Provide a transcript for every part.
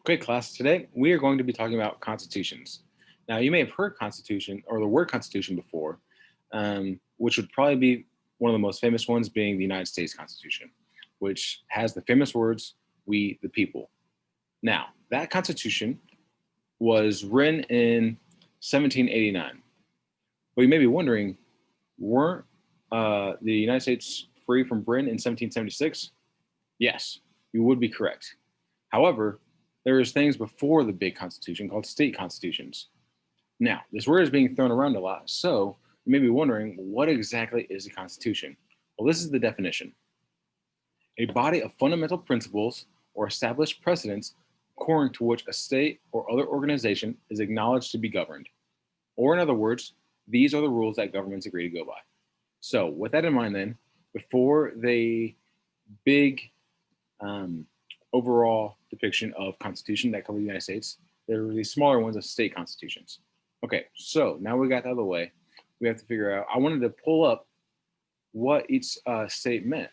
Okay, class, today we are going to be talking about constitutions. Now, you may have heard constitution or the word constitution before, which would probably be one of the most famous ones being the United States Constitution, which has the famous words, we the people. Now, that constitution was written in 1789. But you may be wondering, weren't the United States free from Britain in 1776? Yes, you would be correct. However, there is things before the big constitution called state constitutions. Now, this word is being thrown around a lot, so you may be wondering, what exactly is a constitution? Well, this is the definition: a body of fundamental principles or established precedents according to which a state or other organization is acknowledged to be governed. Or, in other words, these are the rules that governments agree to go by. So, with that in mind, then, before the big um, overall depiction of constitution that cover the United States, there were these smaller ones of state constitutions. Okay, so now we got that out of the way, we have to figure out. I wanted to pull up what each state meant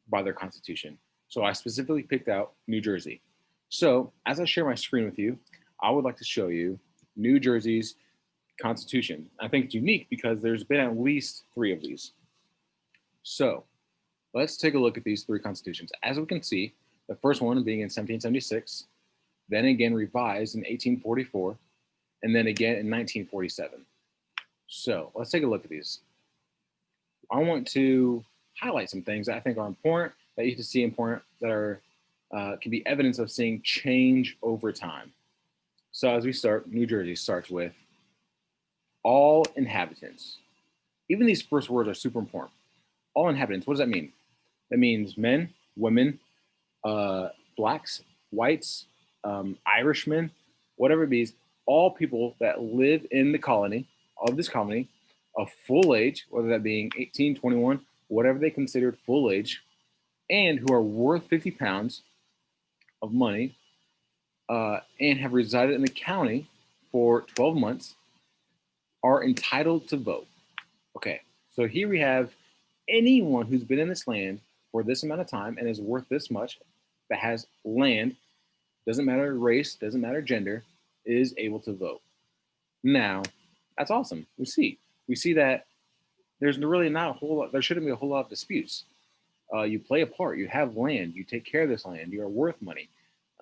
by their constitution. So I specifically picked out New Jersey. So as I share my screen with you, I would like to show you New Jersey's constitution. I think it's unique because there's been at least three of these. So let's take a look at these three constitutions. As we can see, the first one being in 1776, then again revised in 1844, and then again in 1947. So let's take a look at these. I want to highlight some things that I think are important, that you can see important, that are can be evidence of seeing change over time. So as we start, New Jersey starts with all inhabitants. Even these first words are super important. All inhabitants, what does that mean? That means men, women, blacks, whites, Irishmen, whatever it be, all people that live in the colony, of this colony, of full age, whether that being 18, 21, whatever they considered full age, and who are worth 50 pounds of money, and have resided in the county for 12 months, are entitled to vote. Okay, so here we have anyone who's been in this land for this amount of time and is worth this much, that has land, doesn't matter race, doesn't matter gender, is able to vote. Now, that's awesome. We see that there's really not a whole lot. There shouldn't be a whole lot of disputes. You play a part. You have land. You take care of this land. You are worth money.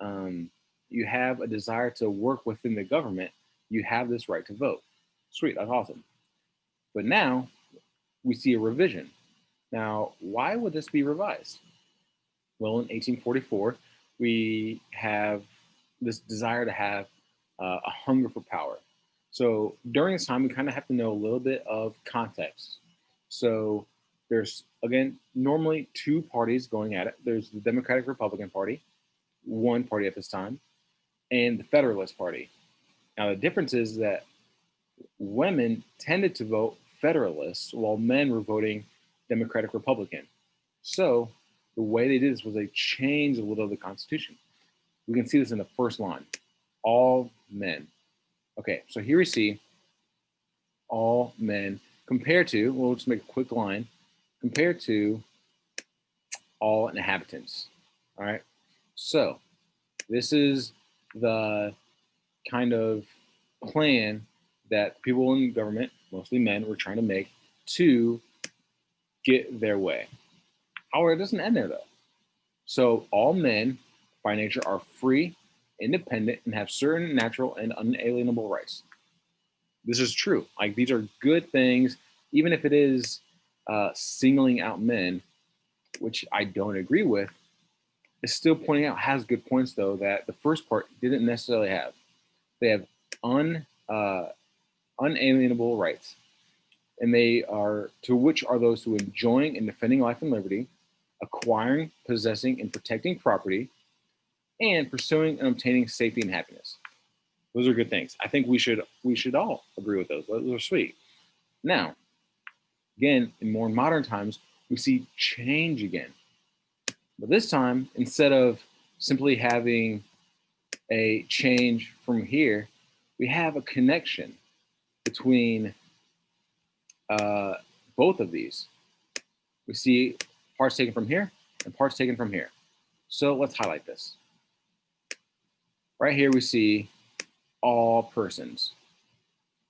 Um, you have a desire to work within the government. You have this right to vote. Sweet, that's awesome. But now we see a revision. Now, why would this be revised? Well, in 1844, we have this desire to have a hunger for power. So during this time, we kind of have to know a little bit of context. So there's, again, normally two parties going at it. There's the Democratic Republican Party, one party at this time, and the Federalist Party. Now, the difference is that women tended to vote Federalist while men were voting Democratic Republican. So the way they did this was they changed a little of the Constitution. We can see this in the first line: all men. Okay, so here we see all men compared to, we'll just make a quick line, compared to all inhabitants. All right, so this is the kind of plan that people in government, mostly men, were trying to make to get their way. However, it doesn't end there though. So all men by nature are free, independent, and have certain natural and unalienable rights. This is true. Like, these are good things, even if it is singling out men, which I don't agree with. It's still pointing out, has good points though, that the first part didn't necessarily have. They have unalienable rights, and they are, to which are those who enjoying and defending life and liberty, acquiring, possessing, and protecting property, and pursuing and obtaining safety and happiness. Those are good things. I think we should all agree with those. Those are sweet. Now, again, in more modern times, we see change again. But this time, instead of simply having a change from here, we have a connection between uh, both of these. We see parts taken from here and parts taken from here. So let's highlight this. Right here we see all persons.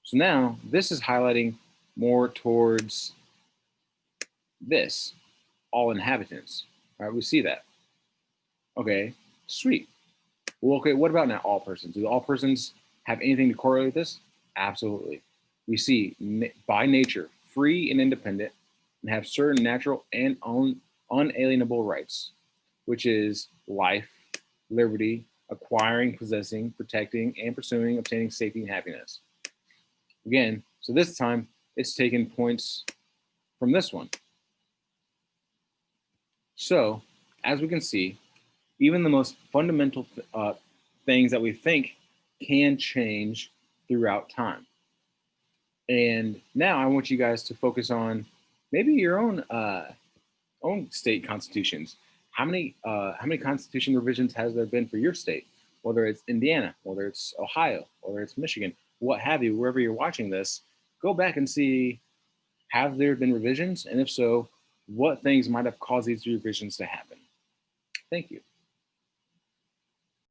So now this is highlighting more towards this, all inhabitants. All right, we see that. Okay, sweet. Well, okay, what about now all persons? Do all persons have anything to correlate with this? Absolutely. We see by nature free and independent and have certain natural and unalienable rights, which is life, liberty, acquiring, possessing, protecting, and pursuing, obtaining safety and happiness. Again, so this time it's taken points from this one. So, as we can see, even the most fundamental things that we think can change throughout time. And now I want you guys to focus on maybe your own state constitutions. How many constitution revisions has there been for your state? Whether it's Indiana, whether it's Ohio, whether it's Michigan, what have you, wherever you're watching this, go back and see, have there been revisions? And if so, what things might have caused these revisions to happen? Thank you.